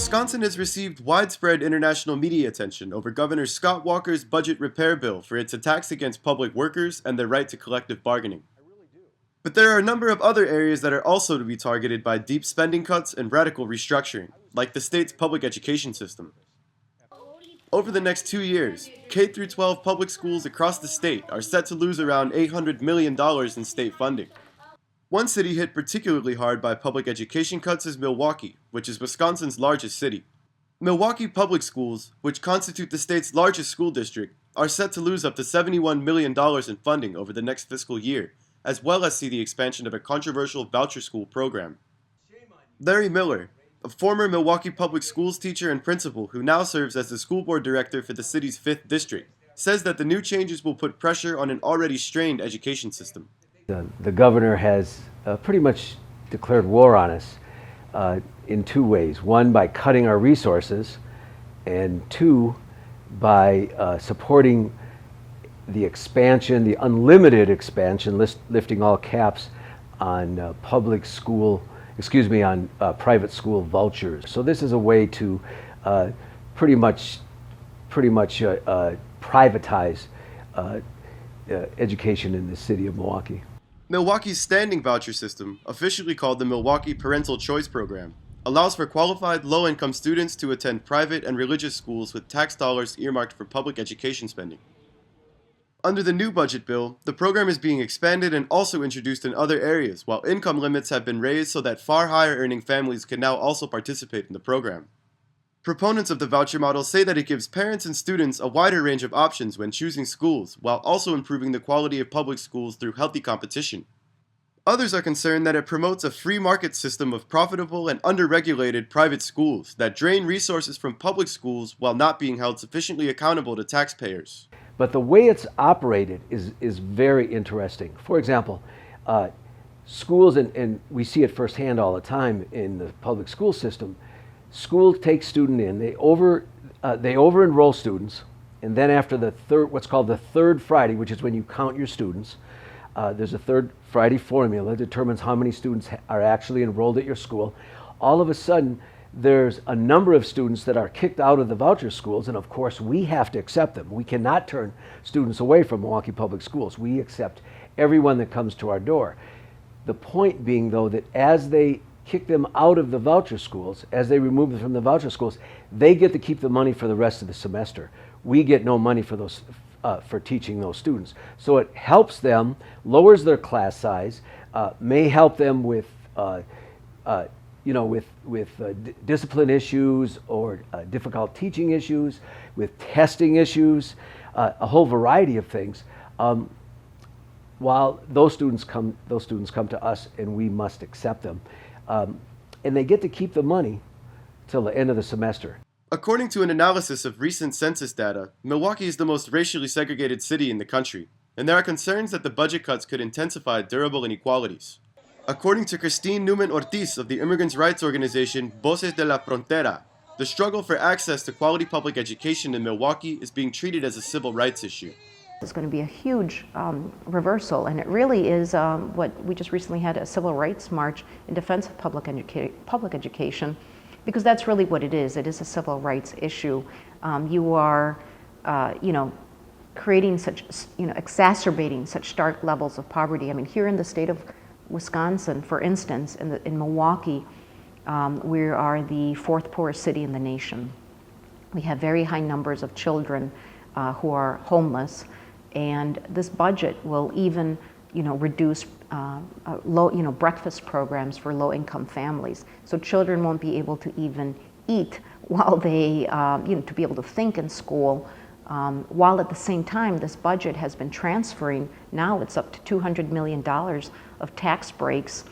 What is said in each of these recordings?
Wisconsin has received widespread international media attention over Governor Scott Walker's budget repair bill for its attacks against public workers and their right to collective bargaining. But there are a number of other areas that are also to be targeted by deep spending cuts and radical restructuring, like the state's public education system. Over the next 2 years, K-12 public schools across the state are set to lose around $800 million in state funding. One city hit particularly hard by public education cuts is Milwaukee, which is Wisconsin's largest city. Milwaukee public schools, which constitute the state's largest school district, are set to lose up to $71 million in funding over the next fiscal year, as well as see the expansion of a controversial voucher school program. Larry Miller, a former Milwaukee public schools teacher and principal who now serves as the school board director for the city's 5th district, says that the new changes will put pressure on an already strained education system. The governor has pretty much declared war on us in two ways. One, by cutting our resources, and two, by supporting the expansion, the unlimited expansion, lifting all caps on private school vouchers. So this is a way to pretty much privatize education in the city of Milwaukee. Milwaukee's standing voucher system, officially called the Milwaukee Parental Choice Program, allows for qualified low-income students to attend private and religious schools with tax dollars earmarked for public education spending. Under the new budget bill, the program is being expanded and also introduced in other areas, while income limits have been raised so that far higher-earning families can now also participate in the program. Proponents of the voucher model say that it gives parents and students a wider range of options when choosing schools, while also improving the quality of public schools through healthy competition. Others are concerned that it promotes a free market system of profitable and under-regulated private schools that drain resources from public schools while not being held sufficiently accountable to taxpayers. But the way it's operated is very interesting. For example, schools, and we see it firsthand all the time in the public school system, schools take student in, they over-enroll students, and then after what's called the third Friday, which is when you count your students, there's a third Friday formula that determines how many students are actually enrolled at your school. All of a sudden, there's a number of students that are kicked out of the voucher schools, and of course we have to accept them. We cannot turn students away from Milwaukee Public Schools. We accept everyone that comes to our door. The point being, though, that as they kick them out of the voucher schools, as they remove them from the voucher schools, they get to keep the money for the rest of the semester. We get no money for those for teaching those students. So it helps them, lowers their class size, may help them with discipline issues or difficult teaching issues, with testing issues, a whole variety of things. While those students come to us, and we must accept them, and they get to keep the money till the end of the semester. According to an analysis of recent census data, Milwaukee is the most racially segregated city in the country, and there are concerns that the budget cuts could intensify durable inequalities. According to Christine Newman Ortiz of the immigrants' rights organization Voces de la Frontera, the struggle for access to quality public education in Milwaukee is being treated as a civil rights issue. It's going to be a huge reversal, and it really is what we just recently had a civil rights march in defense of public education, because that's really what it is. It is a civil rights issue. You are, creating such, exacerbating such stark levels of poverty. I mean, here in the state of Wisconsin, for instance, in Milwaukee, we are the 4th poorest city in the nation. We have very high numbers of children who are homeless, and this budget will even, reduce breakfast programs for low-income families. So children won't be able to even eat while they, to be able to think in school. While at the same time, this budget has been transferring, now it's up to $200 million of tax breaks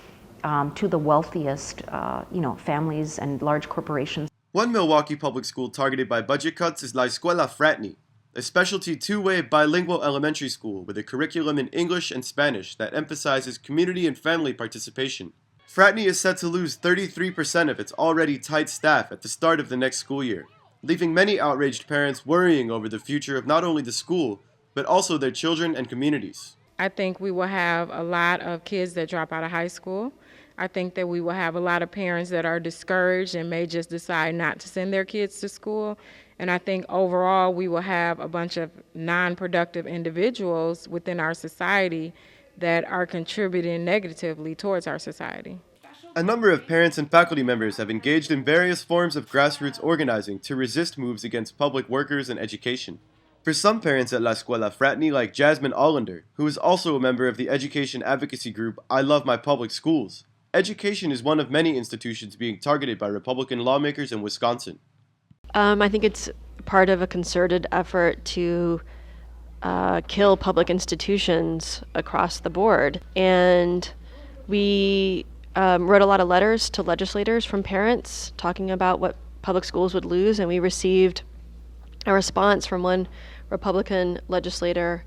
to the wealthiest, families and large corporations. One Milwaukee public school targeted by budget cuts is La Escuela Fratney, a specialty two-way bilingual elementary school with a curriculum in English and Spanish that emphasizes community and family participation. Fratney is set to lose 33% of its already tight staff at the start of the next school year, leaving many outraged parents worrying over the future of not only the school, but also their children and communities. I think we will have a lot of kids that drop out of high school. I think that we will have a lot of parents that are discouraged and may just decide not to send their kids to school. And I think overall we will have a bunch of non-productive individuals within our society that are contributing negatively towards our society. A number of parents and faculty members have engaged in various forms of grassroots organizing to resist moves against public workers and education. For some parents at La Escuela Fraterney, like Jasmine Allender, who is also a member of the education advocacy group I Love My Public Schools, education is one of many institutions being targeted by Republican lawmakers in Wisconsin. I think it's part of a concerted effort to kill public institutions across the board. And we wrote a lot of letters to legislators from parents talking about what public schools would lose, and we received a response from one Republican legislator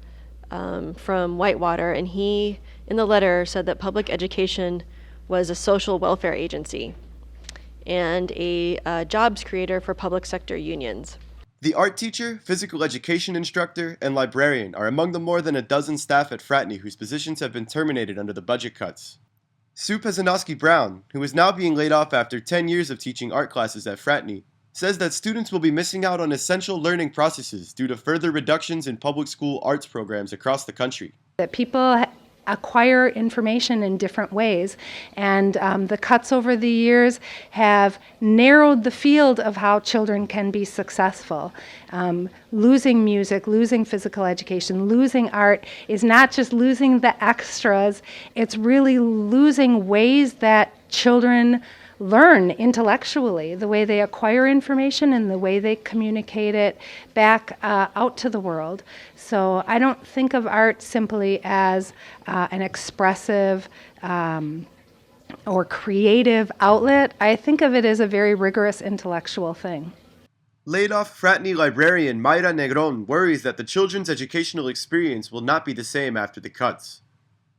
from Whitewater, and he, in the letter, said that public education was a social welfare agency and a jobs creator for public sector unions. The art teacher, physical education instructor, and librarian are among the more than a dozen staff at Fraterney whose positions have been terminated under the budget cuts. Sue Pesanowski-Brown, who is now being laid off after 10 years of teaching art classes at Fraterney, says that students will be missing out on essential learning processes due to further reductions in public school arts programs across the country. That people acquire information in different ways, and the cuts over the years have narrowed the field of how children can be successful. Losing music, losing physical education, losing art is not just losing the extras, it's really losing ways that children learn intellectually, the way they acquire information and the way they communicate it back out to the world. So I don't think of art simply as an expressive or creative outlet. I think of it as a very rigorous intellectual thing. Laid-off Fraterney librarian Mayra Negron worries that the children's educational experience will not be the same after the cuts.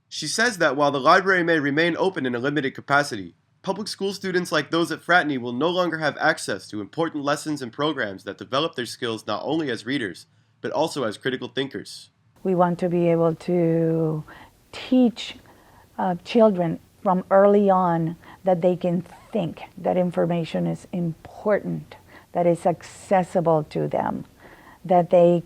She says that while the library may remain open in a limited capacity, public school students like those at Fraterney will no longer have access to important lessons and programs that develop their skills not only as readers, but also as critical thinkers. We want to be able to teach children from early on that they can think, that information is important, that it's accessible to them, that they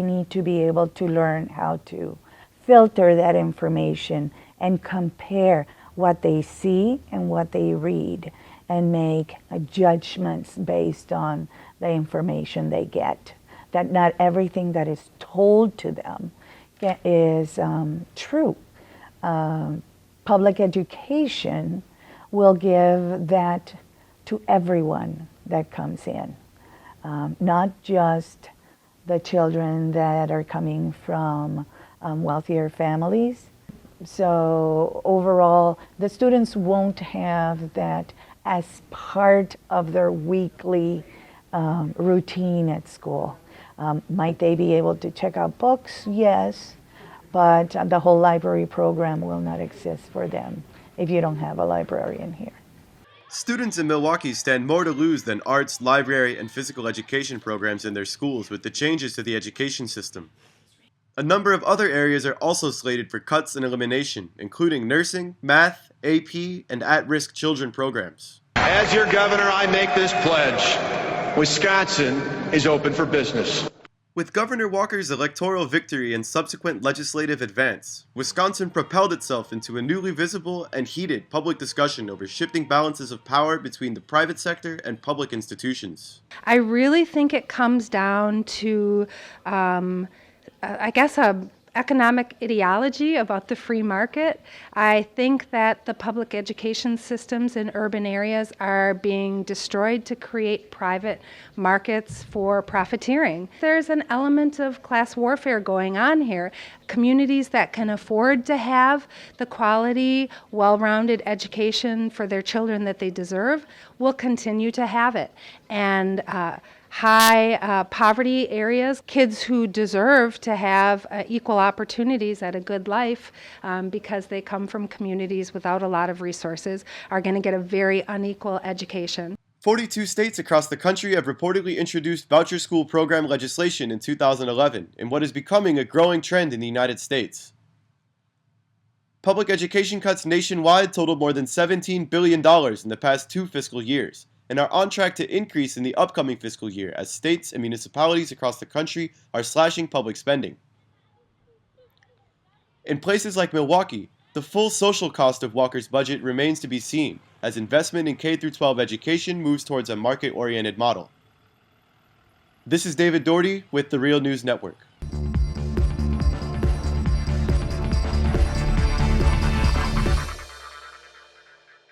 need to be able to learn how to filter that information and compare what they see and what they read and make judgments based on the information they get. That not everything that is told to them is true. Public education will give that to everyone that comes in, not just the children that are coming from wealthier families. So overall, the students won't have that as part of their weekly routine at school. Might they be able to check out books? Yes, but the whole library program will not exist for them if you don't have a librarian here. Students in Milwaukee stand more to lose than arts, library, and physical education programs in their schools with the changes to the education system. A number of other areas are also slated for cuts and elimination, including nursing, math, AP, and at-risk children programs. As your governor, I make this pledge. Wisconsin is open for business. With Governor Walker's electoral victory and subsequent legislative advance, Wisconsin propelled itself into a newly visible and heated public discussion over shifting balances of power between the private sector and public institutions. I really think it comes down to I guess a economic ideology about the free market. I think that the public education systems in urban areas are being destroyed to create private markets for profiteering. There's an element of class warfare going on here. Communities that can afford to have the quality, well-rounded education for their children that they deserve will continue to have it. And high poverty areas, kids who deserve to have equal opportunities at a good life because they come from communities without a lot of resources, are going to get a very unequal education. 42 states across the country have reportedly introduced voucher school program legislation in 2011 in what is becoming a growing trend in the United States. Public education cuts nationwide totaled more than $17 billion in the past 2 fiscal years, and are on track to increase in the upcoming fiscal year as states and municipalities across the country are slashing public spending. In places like Milwaukee, the full social cost of Walker's budget remains to be seen, as investment in K-12 education moves towards a market-oriented model. This is David Doherty with the Real News Network.